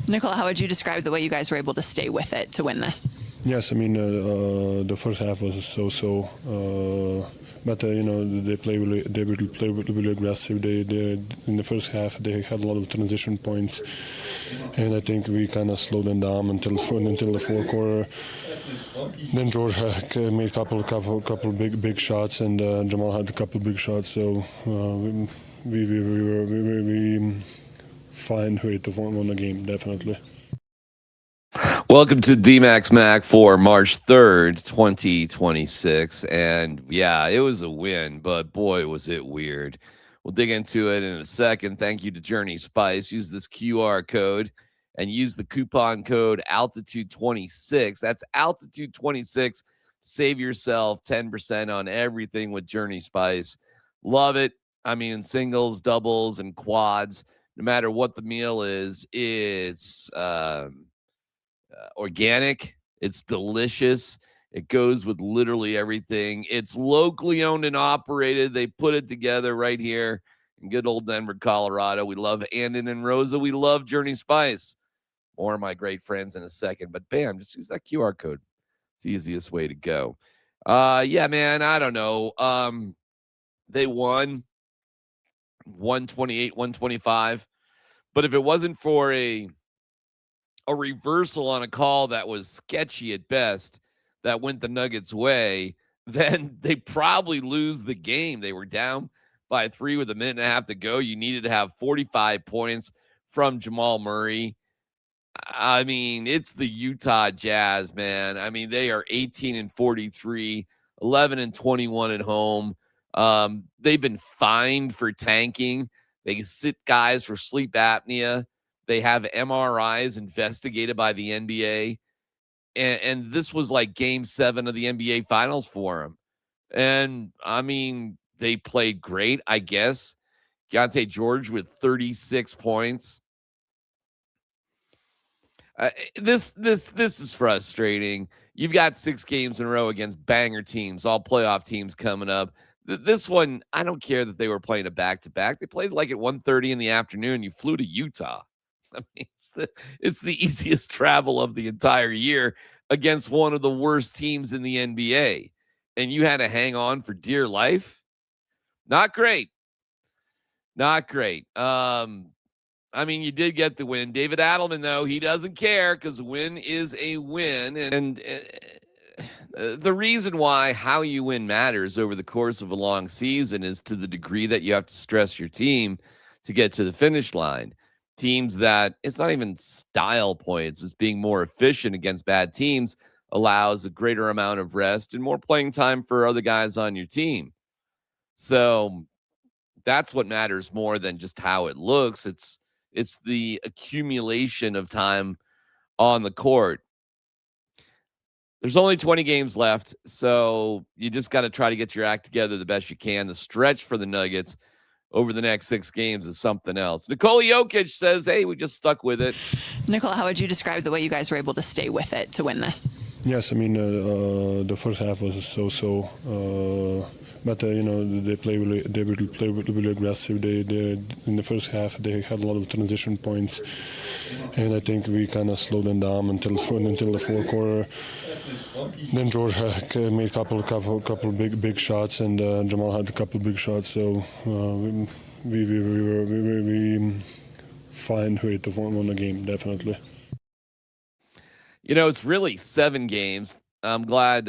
Nicola, how would you describe the way you guys were able to stay with it to win this? Yes, I mean the first half was so-so, but they play really aggressive. They in the first half they had a lot of transition points, and I think we kind of slowed them down until the fourth quarter. Then George made a couple big shots, and Jamal had a couple big shots. So we find way to win the game, definitely. Welcome to DMac Mac for March 3rd, 2026. And yeah, it was a win, but boy, was it weird. We'll dig into it in a second. Thank you to Journey Spice. Use this QR code and use the coupon code Altitude26. That's Altitude26. Save yourself 10% on everything with Journey Spice. Love it. I mean, singles, doubles, and quads. No matter what the meal is, it's organic. It's delicious. It goes with literally everything. It's locally owned and operated. They put it together right here in good old Denver, Colorado. We love Andon and Rosa. We love Journey Spice. More of my great friends in a second. But bam, just use that QR code. It's the easiest way to go. Yeah, man, I don't know. They won 128, 125. But if it wasn't for a reversal on a call that was sketchy at best that went the Nuggets' way, then they probably lose the game. They were down by 3 with a minute and a half to go. You needed to have 45 points from Jamal Murray. I mean, it's the Utah Jazz, man. I mean, they are 18-43, 11-21 at home. They've been fined for tanking. They sit guys for sleep apnea. They have MRIs investigated by the NBA. And this was like game 7 of the NBA Finals for them. And, I mean, they played great, I guess. Deontay George with 36 points. This is frustrating. You've got 6 games in a row against banger teams, all playoff teams coming up. This one, I don't care that they were playing a back-to-back. They played like at 1:30 in the afternoon. You flew to Utah. I mean, it's the easiest travel of the entire year against one of the worst teams in the NBA. And you had to hang on for dear life? Not great. Not great. I mean, you did get the win. David Adelman, though, he doesn't care because a win is a win. And the reason why how you win matters over the course of a long season is to the degree that you have to stress your team to get to the finish line. Teams that it's not even style points, it's being more efficient against bad teams allows a greater amount of rest and more playing time for other guys on your team. So that's what matters more than just how it looks. It's the accumulation of time on the court. There's only 20 games left, so you just got to try to get your act together the best you can. The stretch for the Nuggets over the next 6 games is something else. Nikola Jokic says, hey, we just stuck with it. Nicola, how would you describe the way you guys were able to stay with it to win this? Yes, I mean the first half was so-so, but they play really aggressive. They in the first half they had a lot of transition points, and I think we kind of slowed them down until the fourth quarter. Then George made a couple big shots, and Jamal had a couple big shots. So we find way to win the game, definitely. You know, it's really 7 games. I'm glad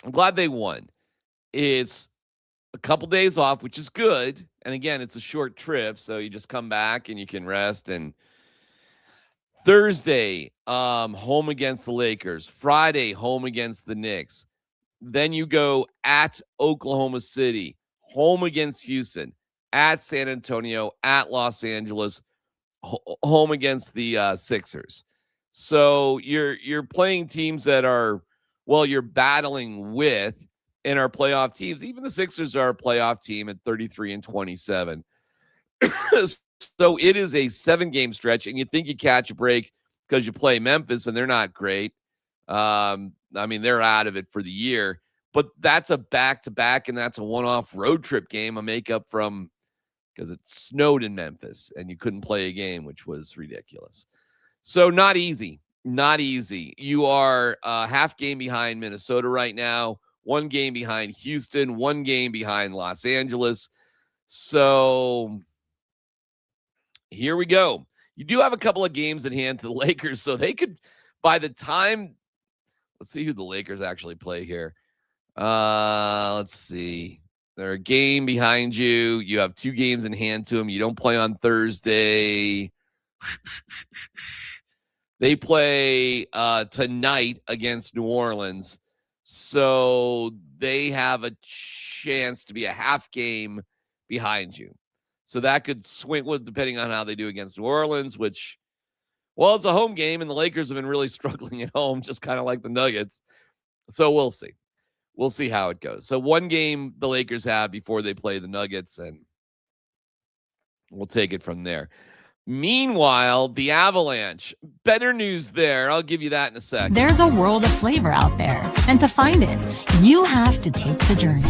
they won. It's a couple days off, which is good. And again, it's a short trip, so you just come back and you can rest. And Thursday, home against the Lakers. Friday, home against the Knicks. Then you go at Oklahoma City, home against Houston, at San Antonio, at Los Angeles, home against the Sixers. So you're playing teams that are, well, you're battling with and are playoff teams. Even the Sixers are a playoff team at 33-27. So it is a 7-game stretch, and you think you catch a break because you play Memphis, and they're not great. I mean, they're out of it for the year. But that's a back-to-back, and that's a one-off road trip game, a makeup from, because it snowed in Memphis and you couldn't play a game, which was ridiculous. So not easy. Not easy. You are half game behind Minnesota right now, 1 game behind Houston, 1 game behind Los Angeles. So here we go. You do have a couple of games at hand to the Lakers, so they could, by the time, let's see who the Lakers actually play here. Let's see. They're a game behind you. You have 2 games in hand to them. You don't play on Thursday. They play tonight against New Orleans. So they have a chance to be a half game behind you. So that could swing, well, depending on how they do against New Orleans, which, well, it's a home game, and the Lakers have been really struggling at home, just kind of like the Nuggets. So we'll see. We'll see how it goes. So 1 game the Lakers have before they play the Nuggets, and we'll take it from there. Meanwhile, the Avalanche, better news there. I'll give you that in a second. There's a world of flavor out there, and to find it, you have to take the journey.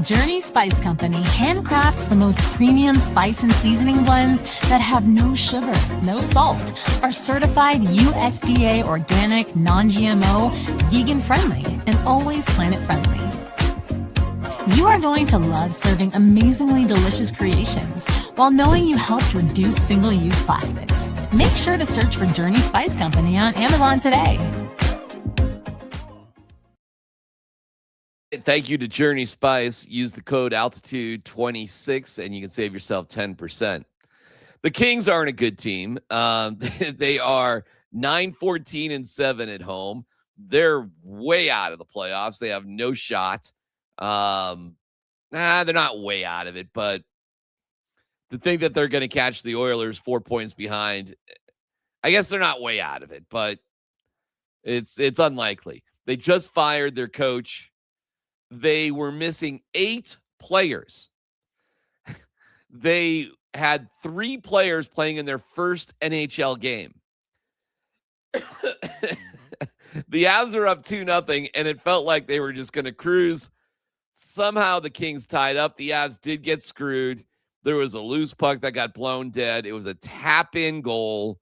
Journey Spice Company handcrafts the most premium spice and seasoning blends that have no sugar, no salt, are certified USDA organic, non-GMO, vegan-friendly, and always planet-friendly. You are going to love serving amazingly delicious creations while knowing you helped reduce single-use plastics. Make sure to search for Journey Spice Company on Amazon today. Thank you to Journey Spice. Use the code Altitude26 and you can save yourself 10%. The Kings aren't a good team. They are 9-14-7 at home. They're way out of the playoffs. They have no shot. They're not way out of it, but to think that they're going to catch the Oilers 4 points behind, I guess they're not way out of it, but it's unlikely. They just fired their coach. They were missing 8 players. They had 3 players playing in their first NHL game. The Avs are up 2-0, and it felt like they were just going to cruise. Somehow the Kings tied up. The Avs did get screwed. There was a loose puck that got blown dead. It was a tap-in goal.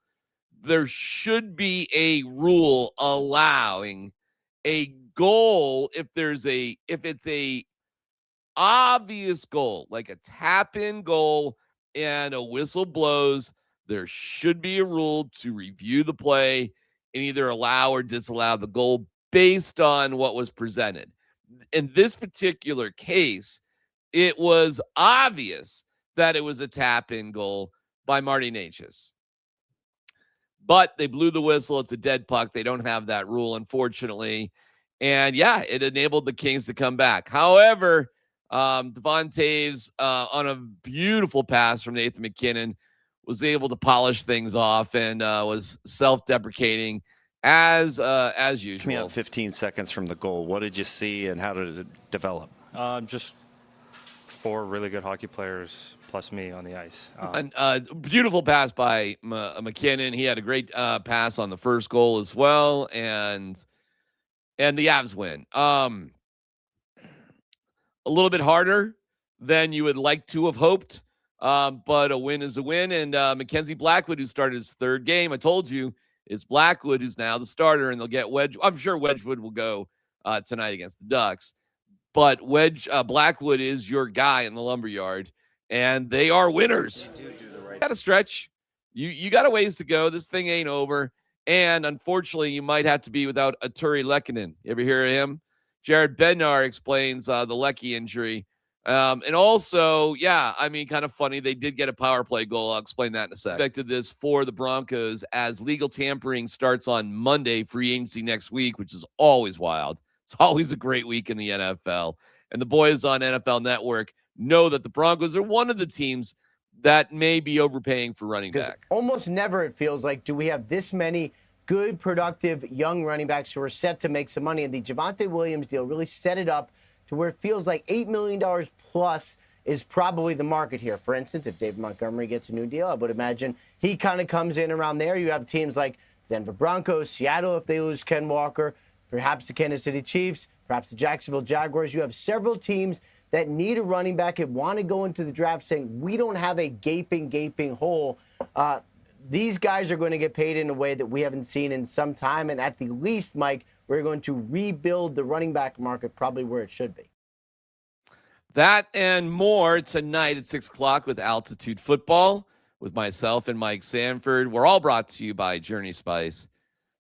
There should be a rule allowing a goal if it's a obvious goal, like a tap-in goal and a whistle blows. There should be a rule to review the play and either allow or disallow the goal based on what was presented. In this particular case, it was obvious that it was a tap-in goal by Marty Necas. But they blew the whistle. It's a dead puck. They don't have that rule, unfortunately. And, yeah, it enabled the Kings to come back. However, Devon Taves, on a beautiful pass from Nathan McKinnon, was able to polish things off and was self-deprecating as usual. Coming out 15 seconds from the goal, what did you see and how did it develop? Just 4 really good hockey players plus me on the ice. Beautiful pass by McKinnon. He had a great pass on the first goal as well, and the Avs win. A little bit harder than you would like to have hoped, but a win is a win. And Mackenzie Blackwood, who started his 3rd game, I told you it's Blackwood who's now the starter, and they'll get I'm sure Wedgwood will go tonight against the Ducks. But Blackwood is your guy in the lumberyard, and they are winners. Got to stretch. You got a ways to go. This thing ain't over. And unfortunately, you might have to be without Artturi Lehkonen. You ever hear of him? Jared Bednar explains the Leckie injury. And also, kind of funny. They did get a power play goal. I'll explain that in a sec. Expected this for the Broncos as legal tampering starts on Monday, free agency next week, which is always wild. It's always a great week in the NFL. And the boys on NFL Network know that the Broncos are one of the teams that may be overpaying for running back. Almost never, it feels like, do we have this many good, productive, young running backs who are set to make some money. And the Javonte Williams deal really set it up to where it feels like $8 million plus is probably the market here. For instance, if David Montgomery gets a new deal, I would imagine he kind of comes in around there. You have teams like Denver Broncos, Seattle if they lose Ken Walker, perhaps the Kansas City Chiefs, perhaps the Jacksonville Jaguars. You have several teams that need a running back and want to go into the draft saying, we don't have a gaping hole. These guys are going to get paid in a way that we haven't seen in some time. And at the least, Mike, we're going to rebuild the running back market probably where it should be. That and more tonight at 6 o'clock with Altitude Football with myself and Mike Sanford. We're all brought to you by Journey Spice.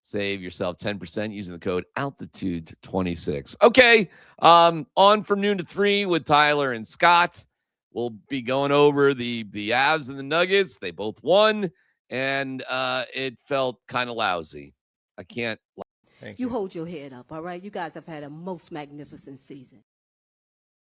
Save yourself 10% using the code Altitude26. Okay, on from noon to 3 with Tyler and Scott. We'll be going over the Avs and the Nuggets. They both won, and it felt kind of lousy. I can't. You hold your head up, all right? You guys have had a most magnificent season.